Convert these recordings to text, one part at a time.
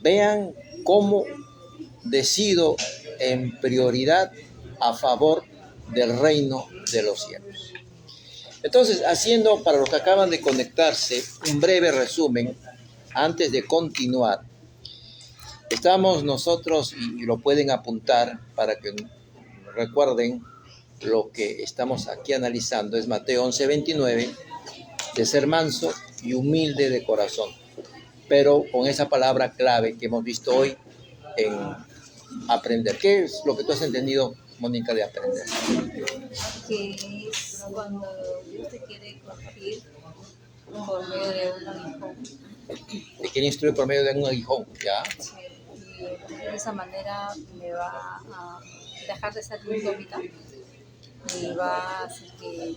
Vean cómo decido en prioridad a favor del reino de los cielos. Entonces, haciendo para los que acaban de conectarse un breve resumen antes de continuar, estamos nosotros, y lo pueden apuntar para que recuerden lo que estamos aquí analizando, es Mateo 11:29, de ser manso y humilde de corazón, pero con esa palabra clave que hemos visto hoy en aprender. ¿Qué es lo que tú has entendido, Mónica, de aprender? Que es cuando Dios te quiere corregir por medio de un aguijón. Te quiere instruir por medio de un aguijón, ¿ya? Sí, y de esa manera me va a dejar de ser indómita y va a hacer que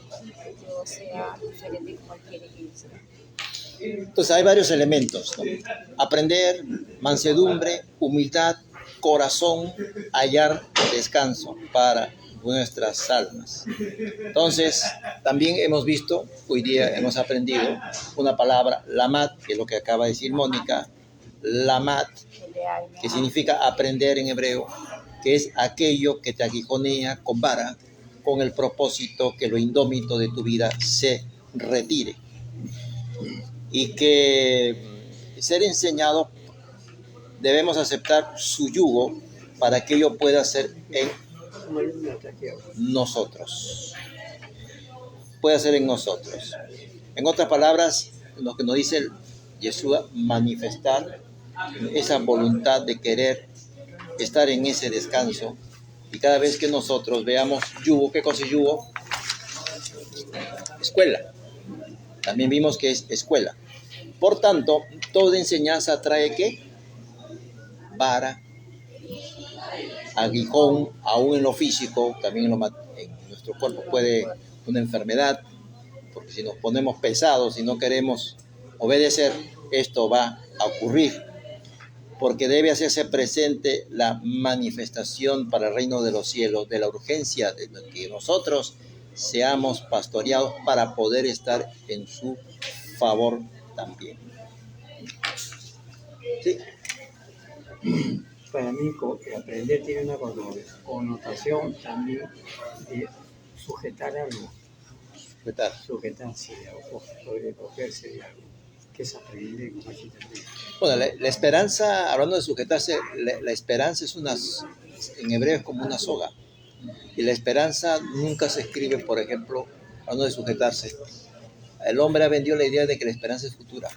yo sea diferente como Él quiere que yo sea. Entonces hay varios elementos, ¿no? Aprender, mansedumbre, humildad, corazón, hallar descanso para nuestras almas. Entonces, también hemos visto, hoy día hemos aprendido una palabra, lamat, que es lo que acaba de decir Mónica, lamat, que significa aprender en hebreo, que es aquello que te aguijonea con vara, con el propósito que lo indómito de tu vida se retire. Y que ser enseñado, debemos aceptar su yugo para que ello pueda ser en nosotros. Puede ser en nosotros. En otras palabras, lo que nos dice Yeshua, manifestar esa voluntad de querer estar en ese descanso. Y cada vez que nosotros veamos yugo, ¿qué cosa es yugo? Escuela. También vimos que es escuela. Por tanto, toda enseñanza trae ¿qué? Vara, aguijón, aún en lo físico, también en nuestro cuerpo puede una enfermedad, porque si nos ponemos pesados y no queremos obedecer, esto va a ocurrir, porque debe hacerse presente la manifestación para el reino de los cielos, de la urgencia de que nosotros seamos pastoreados para poder estar en su favor también. ¿Sí? Para mí, aprender tiene una connotación también de sujetar algo. Sujetarse de algo, sobrecogerse de algo. ¿Qué es aprender? Bueno, la esperanza, hablando de sujetarse, la esperanza es en hebreo es como una soga. Y la esperanza nunca se escribe, por ejemplo, hablando de sujetarse. El hombre ha vendido la idea de que la esperanza es futura.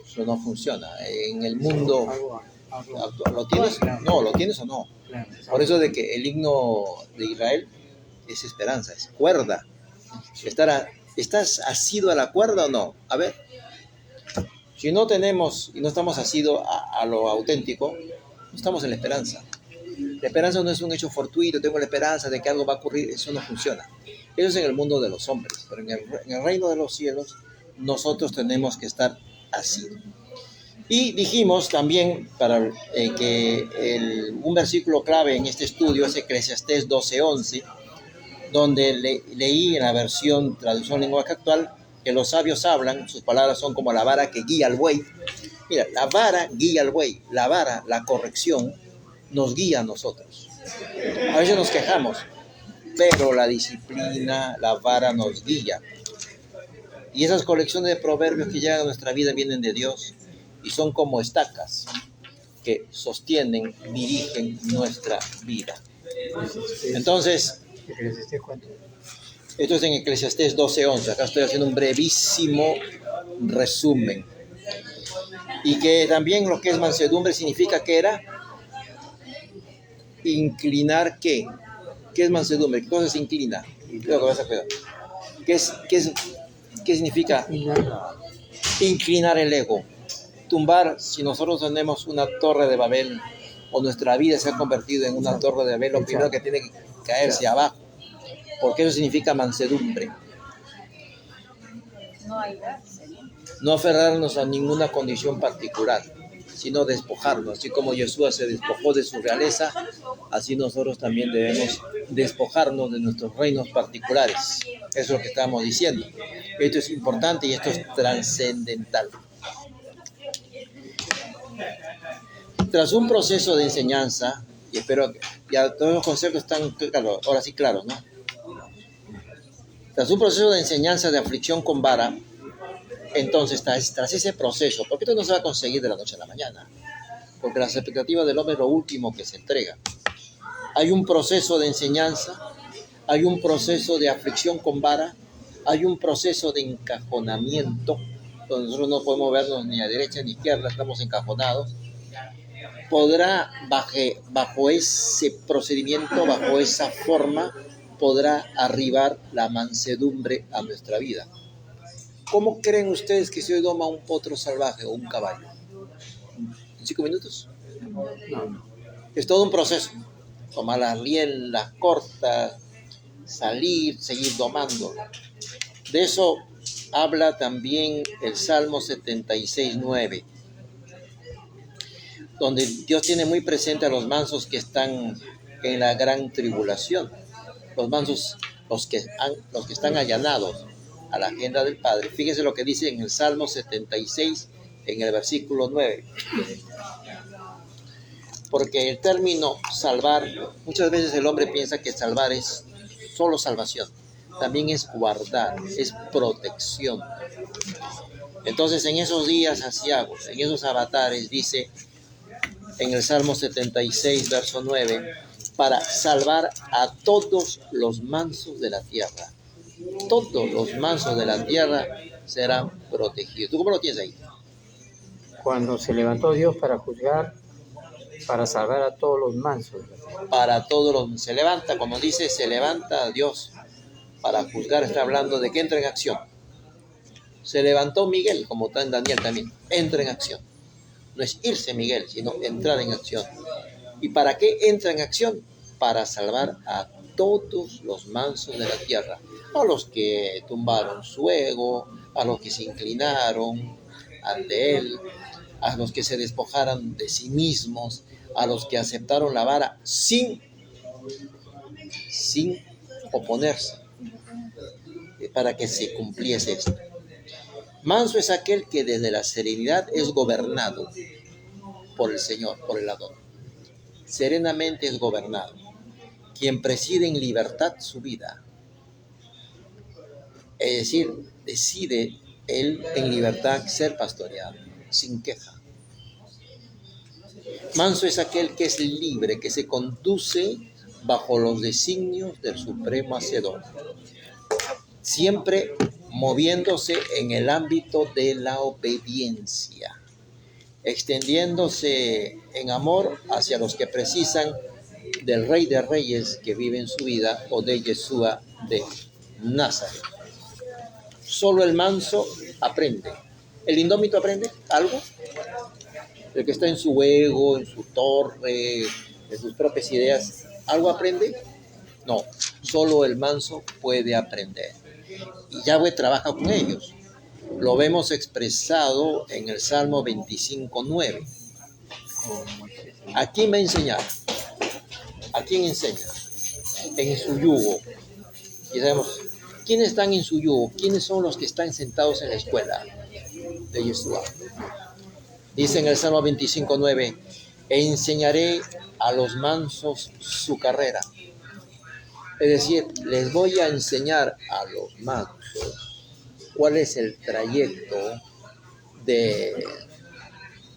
Eso no funciona. En el mundo actual, ¿lo tienes? No, ¿lo tienes o no? Por eso de que el himno de Israel es esperanza, es cuerda. ¿Estás asido a la cuerda o no? A ver, si no tenemos y no estamos asidos a lo auténtico, no estamos en la esperanza. La esperanza no es un hecho fortuito, tengo la esperanza de que algo va a ocurrir, eso no funciona. Eso es en el mundo de los hombres, pero en el reino de los cielos nosotros tenemos que estar asidos. Y dijimos también que un versículo clave en este estudio es Eclesiastés 12:11, donde leí en la versión traducción lenguaje actual que los sabios hablan, sus palabras son como la vara que guía al buey. Mira, la vara guía al buey, la vara, la corrección, nos guía a nosotros. A veces nos quejamos, pero la disciplina, la vara nos guía. Y esas colecciones de proverbios que llegan a nuestra vida vienen de Dios y son como estacas que sostienen, dirigen nuestra vida. Entonces, esto es en Eclesiastés 12:11. Acá estoy haciendo un brevísimo resumen. Y que también lo que es mansedumbre significa que era inclinar ¿qué? ¿Qué es mansedumbre? ¿Qué cosa se inclina? Creo que vas a cuidar. ¿Qué significa inclinar el ego? Tumbar, si nosotros tenemos una torre de Babel o nuestra vida se ha convertido en una torre de Babel, lo primero que tiene que caerse abajo, porque eso significa mansedumbre. No aferrarnos a ninguna condición particular, sino despojarnos. Así como Yeshua se despojó de su realeza, así nosotros también debemos despojarnos de nuestros reinos particulares. Eso es lo que estamos diciendo. Esto es importante y esto es trascendental. Tras un proceso de enseñanza, y espero que ya todos los conceptos están claros, ahora sí claros, ¿no? Tras un proceso de enseñanza de aflicción con vara, entonces tras ese proceso, porque esto no se va a conseguir de la noche a la mañana, porque las expectativas del hombre es lo último que se entrega. Hay un proceso de enseñanza, hay un proceso de aflicción con vara, hay un proceso de encajonamiento, donde nosotros no podemos vernos ni a derecha ni a izquierda, estamos encajonados. Podrá, bajo ese procedimiento, bajo esa forma, podrá arribar la mansedumbre a nuestra vida. ¿Cómo creen ustedes que se doma un potro salvaje o un caballo? ¿En 5 minutos? No. Es todo un proceso. Tomar las rielas cortas, salir, seguir domando. De eso habla también el Salmo 76:9, donde Dios tiene muy presente a los mansos que están en la gran tribulación. Los mansos, los que están allanados a la agenda del Padre. Fíjense lo que dice en el Salmo 76, en el versículo 9. Porque el término salvar, muchas veces el hombre piensa que salvar es solo salvación. También es guardar, es protección. Entonces en esos días aciagos, en esos avatares, dice en el Salmo 76, verso 9, para salvar a todos los mansos de la tierra. Todos los mansos de la tierra serán protegidos. ¿Tú cómo lo tienes ahí? Cuando se levantó Dios para juzgar, para salvar a todos los mansos. Para todos los... Se levanta, como dice, se levanta Dios para juzgar. Está hablando de que entra en acción. Se levantó Miguel, como está en Daniel también. Entra en acción. No es irse Miguel, sino entrar en acción. ¿Y para qué entra en acción? Para salvar a todos los mansos de la tierra. A los que tumbaron su ego, a los que se inclinaron ante él, a los que se despojaran de sí mismos, a los que aceptaron la vara sin oponerse, para que se cumpliese esto. Manso es aquel que desde la serenidad es gobernado por el Señor, por el Adón. Serenamente es gobernado. Quien preside en libertad su vida. Es decir, decide él en libertad ser pastoreado, sin queja. Manso es aquel que es libre, que se conduce bajo los designios del Supremo Hacedor, siempre moviéndose en el ámbito de la obediencia, extendiéndose en amor hacia los que precisan del Rey de Reyes que vive en su vida, o de Yeshua de Nazaret. Solo el manso aprende. ¿El indómito aprende algo? El que está en su ego, en su torre, en sus propias ideas, ¿algo aprende? No, solo el manso puede aprender. Y Yahweh trabaja con ellos. Lo vemos expresado en el Salmo 25:9. ¿A quién va a enseñar? ¿A quién enseña? En su yugo. Y sabemos, ¿quiénes están en su yugo? ¿Quiénes son los que están sentados en la escuela de Yeshua? Dice en el Salmo 25:9, enseñaré a los mansos su carrera. Es decir, les voy a enseñar a los mansos cuál es el trayecto de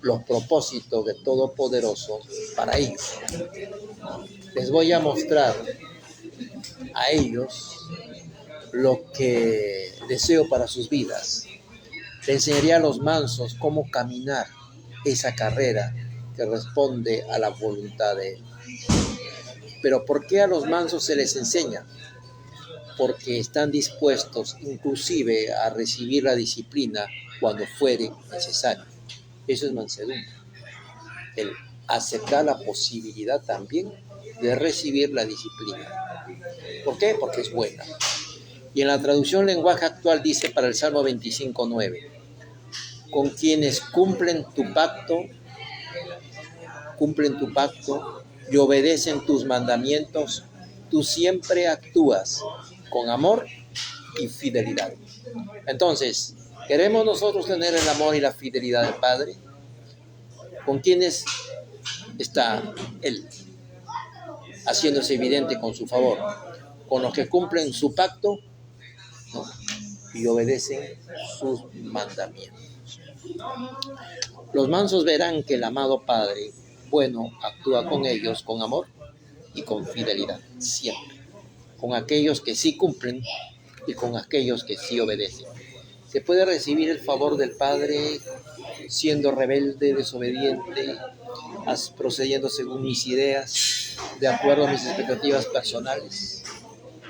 los propósitos de Todopoderoso para ellos. Les voy a mostrar a ellos lo que deseo para sus vidas. Les enseñaré a los mansos cómo caminar esa carrera que responde a la voluntad de Él. Pero ¿por qué a los mansos se les enseña? Porque están dispuestos inclusive a recibir la disciplina cuando fuere necesario. Eso es mansedumbre. El aceptar la posibilidad también de recibir la disciplina. ¿Por qué? Porque es buena. Y en la traducción lenguaje actual dice para el Salmo 25:9, con quienes cumplen tu pacto y obedecen tus mandamientos, tú siempre actúas con amor y fidelidad. Entonces, ¿queremos nosotros tener el amor y la fidelidad del Padre? Con quienes está Él, haciéndose evidente con su favor, con los que cumplen su pacto, ¿no?, y obedecen sus mandamientos. Los mansos verán que el amado Padre bueno actúa con ellos con amor y con fidelidad, siempre, con aquellos que sí cumplen y con aquellos que sí obedecen. Se puede recibir el favor del Padre siendo rebelde, desobediente, procediendo según mis ideas, de acuerdo a mis expectativas personales.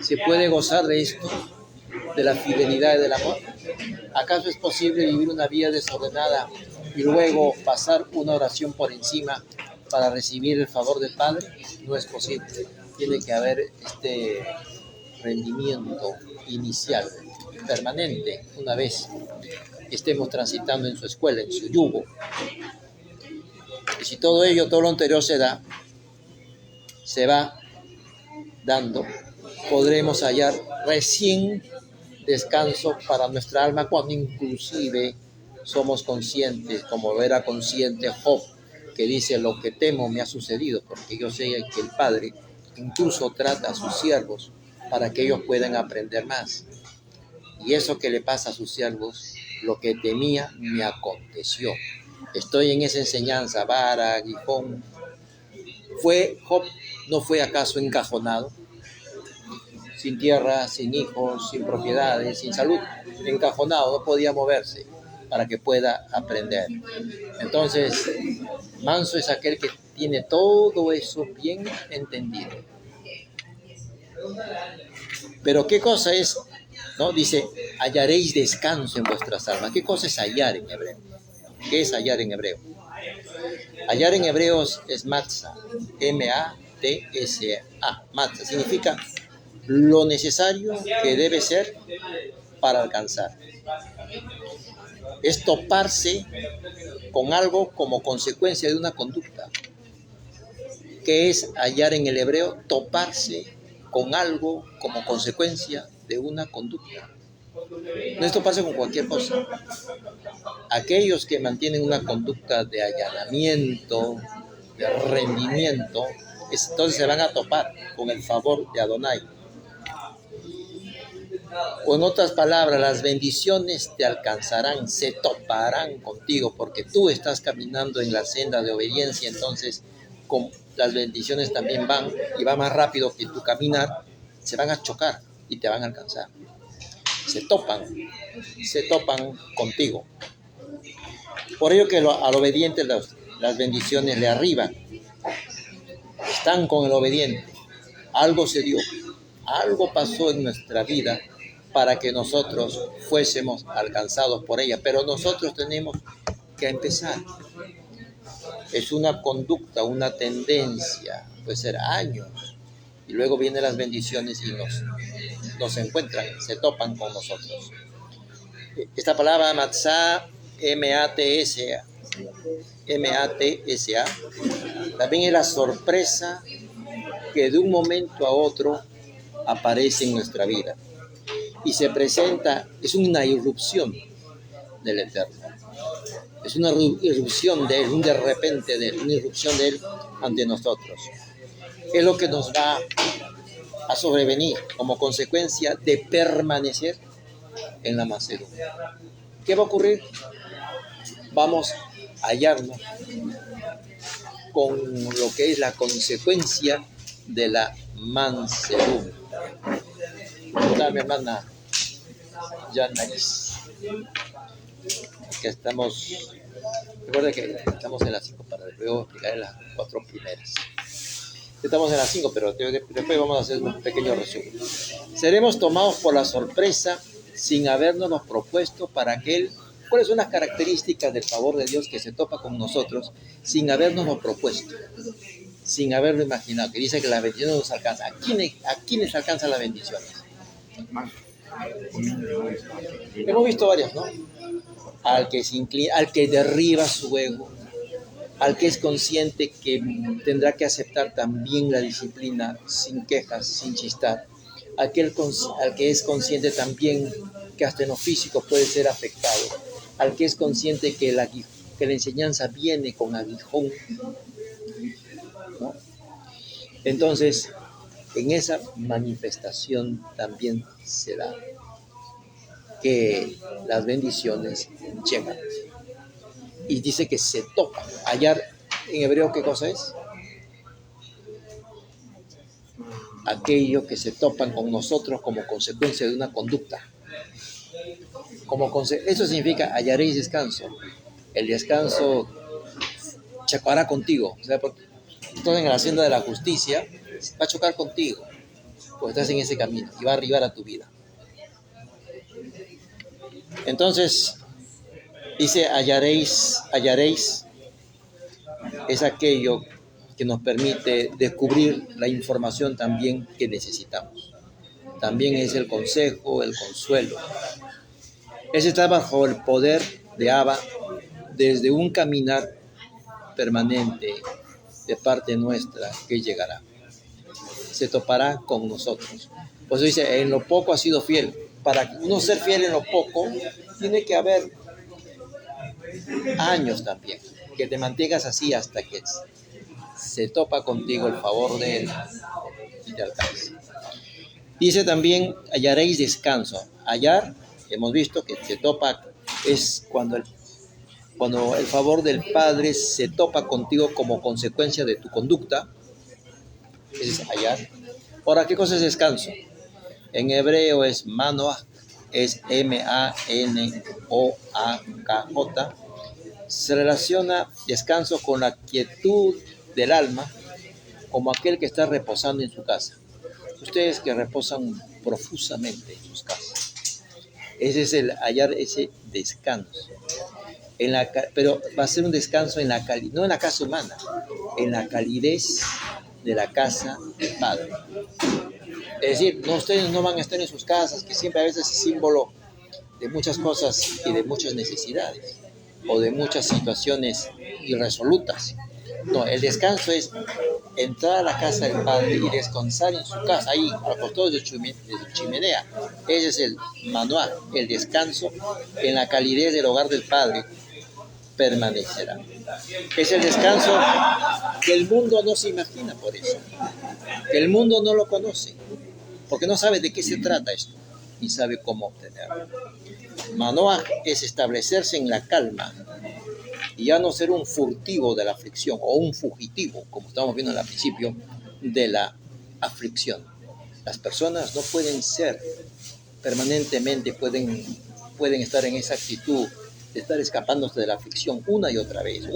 ¿Se puede gozar de esto, de la fidelidad y del amor? ¿Acaso es posible vivir una vida desordenada y luego pasar una oración por encima para recibir el favor del Padre? No es posible. Tiene que haber este rendimiento inicial, permanente, una vez que estemos transitando en su escuela, en su yugo. Y si todo ello, todo lo anterior se va dando, podremos hallar recién descanso para nuestra alma cuando inclusive somos conscientes, como era consciente Job, que dice: lo que temo me ha sucedido, porque yo sé que el Padre incluso trata a sus siervos para que ellos puedan aprender más. Y eso que le pasa a sus siervos, lo que temía me aconteció. Estoy en esa enseñanza, vara, aguijón. Job no fue acaso encajonado, sin tierra, sin hijos, sin propiedades, sin salud, encajonado, no podía moverse para que pueda aprender. Entonces, manso es aquel que tiene todo eso bien entendido. Pero ¿qué cosa es? ¿No? Dice: hallaréis descanso en vuestras almas. ¿Qué cosa es hallar en hebreo? ¿Qué es hallar en hebreo? Hallar en hebreos es matzah, M-A-T-S-A. Matzah significa lo necesario que debe ser para alcanzar. Es toparse con algo como consecuencia de una conducta. ¿Qué es hallar en el hebreo? Toparse con algo como consecuencia de una conducta. No es toparse con cualquier cosa. Aquellos que mantienen una conducta de allanamiento, de rendimiento, entonces se van a topar con el favor de Adonai. O en otras palabras, las bendiciones te alcanzarán, se toparán contigo, porque tú estás caminando en la senda de obediencia. Entonces, las bendiciones también van, y va más rápido que tu caminar, se van a chocar y te van a alcanzar. Se topan contigo. Por ello que al obediente las bendiciones le arriban. Están con el obediente. Algo se dio, algo pasó en nuestra vida para que nosotros fuésemos alcanzados por ella. Pero nosotros tenemos que empezar. Es una conducta, una tendencia, puede ser años. Y luego vienen las bendiciones y nos encuentran, se topan con nosotros. Esta palabra matzah, M-A-T-S-A, también es la sorpresa que de un momento a otro aparece en nuestra vida y se presenta, es una irrupción del Eterno, es una irrupción de Él, un de repente de Él, una irrupción de Él ante nosotros. Es lo que nos va a sobrevenir como consecuencia de permanecer en la mansedumbre. ¿Qué va a ocurrir? Vamos a hallarnos con lo que es la consecuencia de la mansedumbre. Hola, mi hermana Janaris, que recuerda que estamos en las 5 para luego explicar las 4 primeras. Estamos en las 5, pero después vamos a hacer un pequeño resumen. Seremos tomados por la sorpresa sin habernos propuesto para aquel. ¿Cuáles son las características del favor de Dios que se topa con nosotros sin habernos propuesto, sin haberlo imaginado? Que dice que las bendiciones nos alcanzan. ¿A quiénes alcanzan las bendiciones? Hemos visto varias, ¿no? Al que se inclina, al que derriba su ego, al que es consciente que tendrá que aceptar también la disciplina sin quejas, sin chistar, al que es consciente también que hasta en lo físico puede ser afectado, al que es consciente que la enseñanza viene con aguijón, Entonces, en esa manifestación también se da que las bendiciones llegan. Y dice que se topan. Hallar en hebreo, ¿qué cosa es? Aquello que se topan con nosotros como consecuencia de una conducta. Eso significa hallaréis descanso. El descanso chocará contigo. O sea, porque estás en la senda de la justicia, va a chocar contigo, porque estás en ese camino y va a arribar a tu vida. Entonces, dice hallaréis es aquello que nos permite descubrir la información también que necesitamos. También es el consejo, el consuelo. Ese está bajo el poder de Abba desde un caminar permanente de parte nuestra que llegará. Se topará con nosotros. Por eso dice, en lo poco ha sido fiel. Para uno ser fiel en lo poco, tiene que haber años también, que te mantengas así hasta que se topa contigo el favor de Él y te alcance. Dice también, hallaréis descanso. Hallar, hemos visto que se topa, es cuando el favor del Padre se topa contigo como consecuencia de tu conducta. Ese es hallar. Ahora, ¿qué cosa es descanso? En hebreo es manoah, es M-A-N-O-A-K-J. Se relaciona descanso con la quietud del alma, como aquel que está reposando en su casa. Ustedes que reposan profusamente en sus casas. Ese es el hallar ese descanso. Pero va a ser un descanso en la calidez, no en la casa humana, en la calidez de la casa del Padre. Es decir, ustedes no van a estar en sus casas, que siempre a veces es símbolo de muchas cosas y de muchas necesidades, o de muchas situaciones irresolutas. No, el descanso es entrar a la casa del Padre y descansar en su casa, ahí, al costado de su chimenea. Ese es el manual, el descanso en la calidez del hogar del Padre permanecerá. Es el descanso que el mundo no se imagina, por eso, que el mundo no lo conoce, porque no sabe de qué se trata esto, ni sabe cómo obtenerlo. Manoah es establecerse en la calma y ya no ser un furtivo de la aflicción o un fugitivo, como estamos viendo al principio, de la aflicción. Las personas no pueden ser permanentemente, pueden estar en esa actitud de estar escapándose de la aflicción una y otra vez,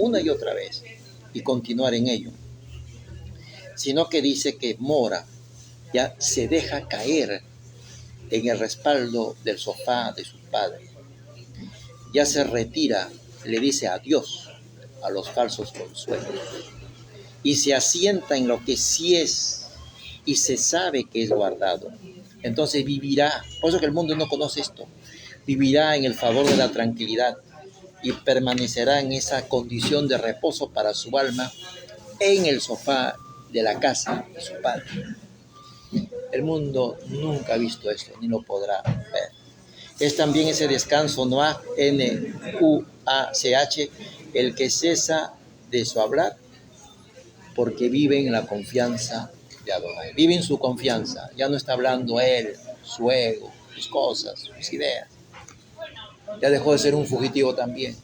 y continuar en ello, sino que dice que mora, ya se deja caer en el respaldo del sofá de su padre, ya se retira, le dice adiós a los falsos consuelos y se asienta en lo que sí es y se sabe que es guardado. Entonces vivirá, por eso que el mundo no conoce esto, vivirá en el favor de la tranquilidad y permanecerá en esa condición de reposo para su alma en el sofá de la casa de su padre. El mundo nunca ha visto esto, ni lo podrá ver. Es también ese descanso, Nuach, N-U-A-C-H, el que cesa de su hablar, porque vive en la confianza de Adonai. Vive en su confianza, ya no está hablando él, su ego, sus cosas, sus ideas. Ya dejó de ser un fugitivo también.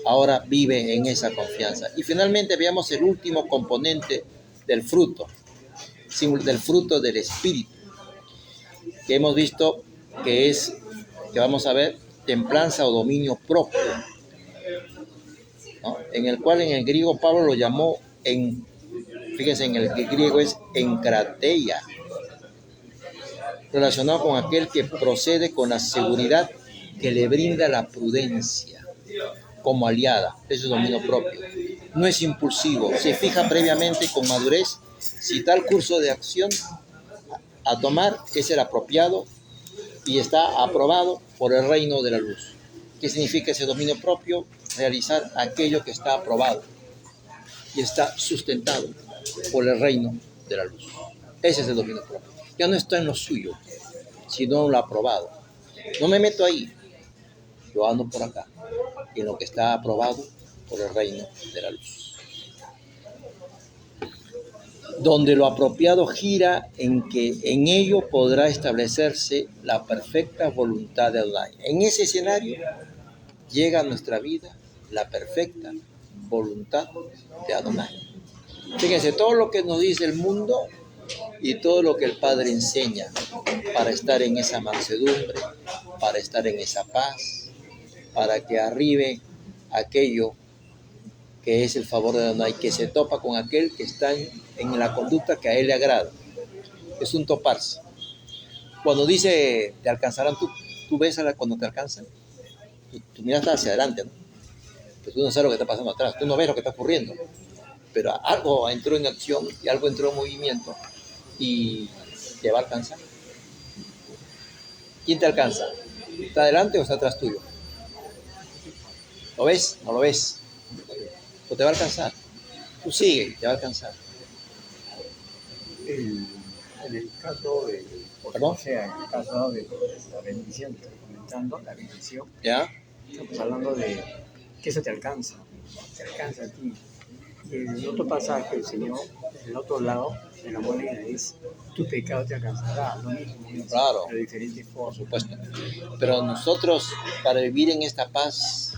Ahora vive en esa confianza. Y finalmente veamos el último componente del fruto del Espíritu, que hemos visto que vamos a ver, templanza o dominio propio, ¿no? En el cual en el griego Pablo lo llamó, fíjense, en el griego es enkrateia, relacionado con aquel que procede con la seguridad que le brinda la prudencia como aliada. Eso es dominio propio. No es impulsivo, se fija previamente con madurez si tal curso de acción a tomar es el apropiado y está aprobado por el reino de la luz. ¿Qué significa ese dominio propio? Realizar aquello que está aprobado y está sustentado por el reino de la luz. Ese es el dominio propio. Ya no está en lo suyo, sino en lo aprobado. No me meto ahí, yo ando por acá, en lo que está aprobado por el reino de la luz. donde lo apropiado gira en que en ello podrá establecerse la perfecta voluntad de Adonai. En ese escenario llega a nuestra vida la perfecta voluntad de Adonai. Fíjense, todo lo que nos dice el mundo y todo lo que el Padre enseña para estar en esa mansedumbre, para estar en esa paz, para que arribe aquello que es el favor de Adonai, que se topa con aquel que está en la conducta que a él le agrada. Es un toparse. Cuando dice, te alcanzarán, tú ves cuando te alcanzan, tú miras hacia adelante, ¿no? Pues tú no sabes lo que está pasando atrás, tú no ves lo que está ocurriendo, pero algo entró en acción y algo entró en movimiento y te va a alcanzar. ¿Quién te alcanza? ¿Está adelante o está atrás tuyo? ¿Lo ves? ¿No lo ves? Pues te va a alcanzar. Tú sigue y te va a alcanzar. En el caso de, ¿Perdón? o sea, en el caso de la bendición, estoy comentando, la bendición, ¿Ya? estamos hablando de que eso te alcanza a ti. Y en el otro pasaje, el Señor, en el otro lado de la moneda es, tu pecado te alcanzará, lo mismo, Claro, de diferentes por formas. supuesto. Pero nosotros, para vivir en esta paz,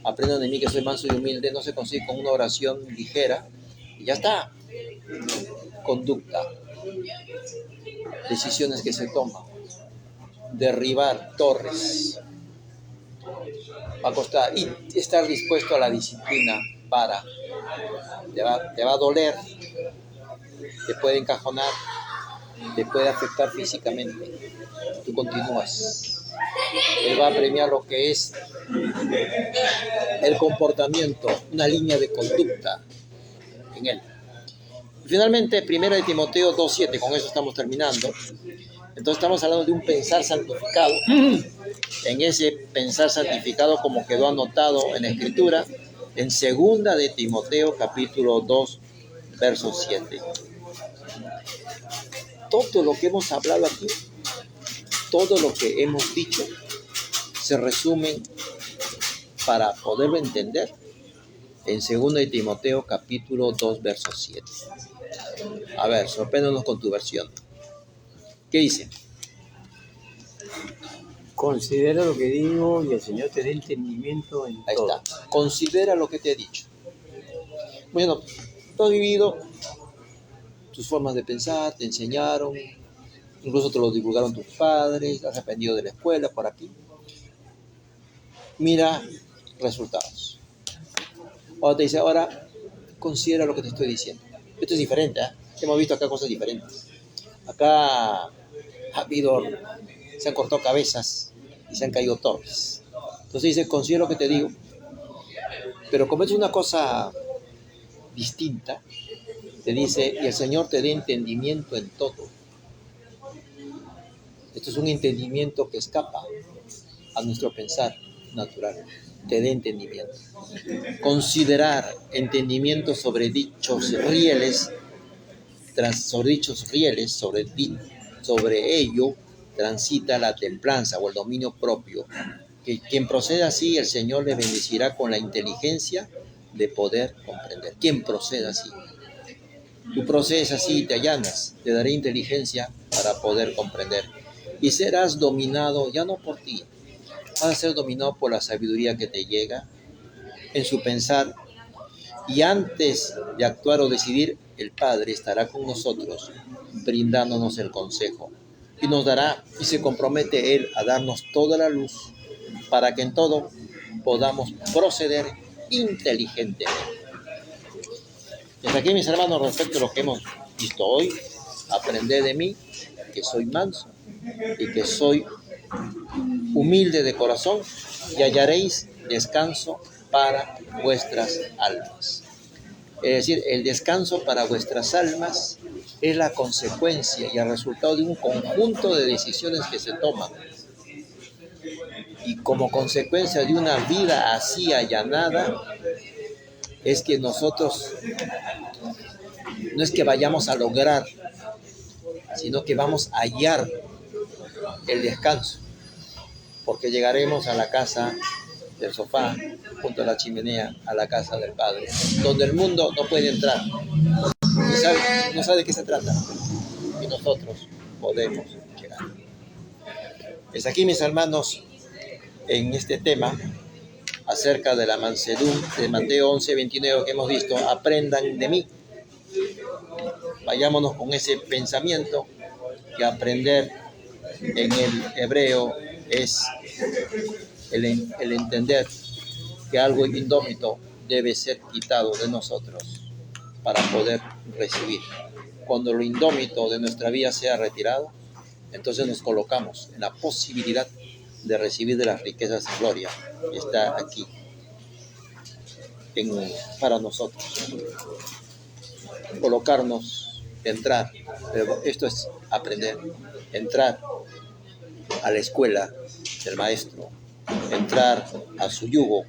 aprendan de mí que soy manso y humilde, no se consigue con una oración ligera y ya está. Conducta, decisiones que se toman, derribar torres, va a costar, y estar dispuesto a la disciplina para, te va a doler, te puede encajonar, te puede afectar físicamente, tú continúas. Él va a premiar lo que es el comportamiento, una línea de conducta en él. Finalmente, 1 de Timoteo 2:7, con eso estamos terminando. Entonces estamos hablando de un pensar santificado. En ese pensar santificado, como quedó anotado en la Escritura, en 2 de Timoteo capítulo 2, verso 7. Todo lo que hemos hablado aquí, todo lo que hemos dicho, se resume para poderlo entender en 2 de Timoteo capítulo 2, verso 7. A ver, sorpréndanos con tu versión. ¿Qué dice? Considera lo que digo y el Señor te dé entendimiento en Ahí todo. está. Considera lo que te he dicho. Bueno, tú has vivido tus formas de pensar, te enseñaron, incluso te lo divulgaron tus padres, has aprendido de la escuela, por aquí. Mira resultados. Ahora te dice, ahora considera lo que te estoy diciendo. Esto es diferente, ¿eh? Hemos visto acá cosas diferentes. Acá ha habido, se han cortado cabezas y se han caído torres. Entonces dice, considera lo que te digo, pero como es una cosa distinta, te dice, y el Señor te dé entendimiento en todo. Esto es un entendimiento que escapa a nuestro pensar natural. Te dé entendimiento. Considerar entendimiento sobre dichos rieles, sobre ello transita la templanza o el dominio propio. Que quien proceda así, el Señor le bendecirá con la inteligencia de poder comprender. Quien proceda así. Tú procedes así y te allanas, te daré inteligencia para poder comprender. Y serás dominado ya no por ti, vas a ser dominado por la sabiduría que te llega en su pensar. Y antes de actuar o decidir, el Padre estará con nosotros, brindándonos el consejo. Y nos dará, y se compromete Él a darnos toda la luz, para que en todo podamos proceder inteligentemente. Y hasta aquí, mis hermanos, respecto a lo que hemos visto hoy, aprended de mí, que soy manso y que soy humilde de corazón, y hallaréis descanso para vuestras almas. Es decir, el descanso para vuestras almas es la consecuencia y el resultado de un conjunto de decisiones que se toman. Y como consecuencia de una vida así allanada, es que nosotros no es que vayamos a lograr, sino que vamos a hallar el descanso, porque llegaremos a la casa del sofá, junto a la chimenea, a la casa del Padre, donde el mundo no puede entrar. no sabe de qué se trata. Y nosotros podemos llegar. Es aquí, mis hermanos, en este tema acerca de la mansedumbre de Mateo 11:29 que hemos visto, aprendan de mí. Vayámonos con ese pensamiento que aprender en el hebreo es el entender que algo indómito debe ser quitado de nosotros para poder recibir. Cuando lo indómito de nuestra vida sea retirado, entonces nos colocamos en la posibilidad de recibir de las riquezas de gloria que está aquí para nosotros. Colocarnos, entrar, pero esto es aprender, entrar a la escuela del maestro, entrar a su yugo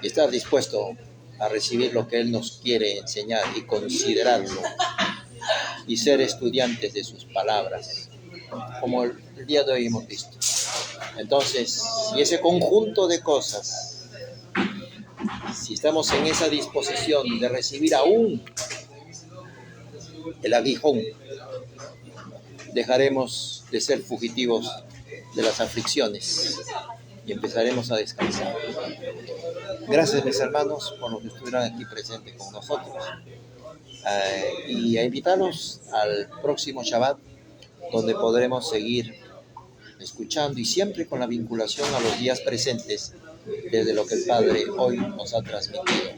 y estar dispuesto a recibir lo que él nos quiere enseñar y considerarlo y ser estudiantes de sus palabras, como el día de hoy hemos visto. Entonces, si ese conjunto de cosas, si estamos en esa disposición de recibir aún el aguijón, dejaremos de ser fugitivos de las aflicciones y empezaremos a descansar. Gracias, mis hermanos, por los que estuvieron aquí presentes con nosotros. Y a invitarlos al próximo Shabbat, donde podremos seguir escuchando y siempre con la vinculación a los días presentes desde lo que el Padre hoy nos ha transmitido.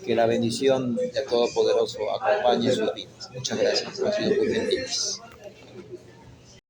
Que la bendición del Todopoderoso acompañe sus vidas. Muchas gracias, han sido muy gentiles.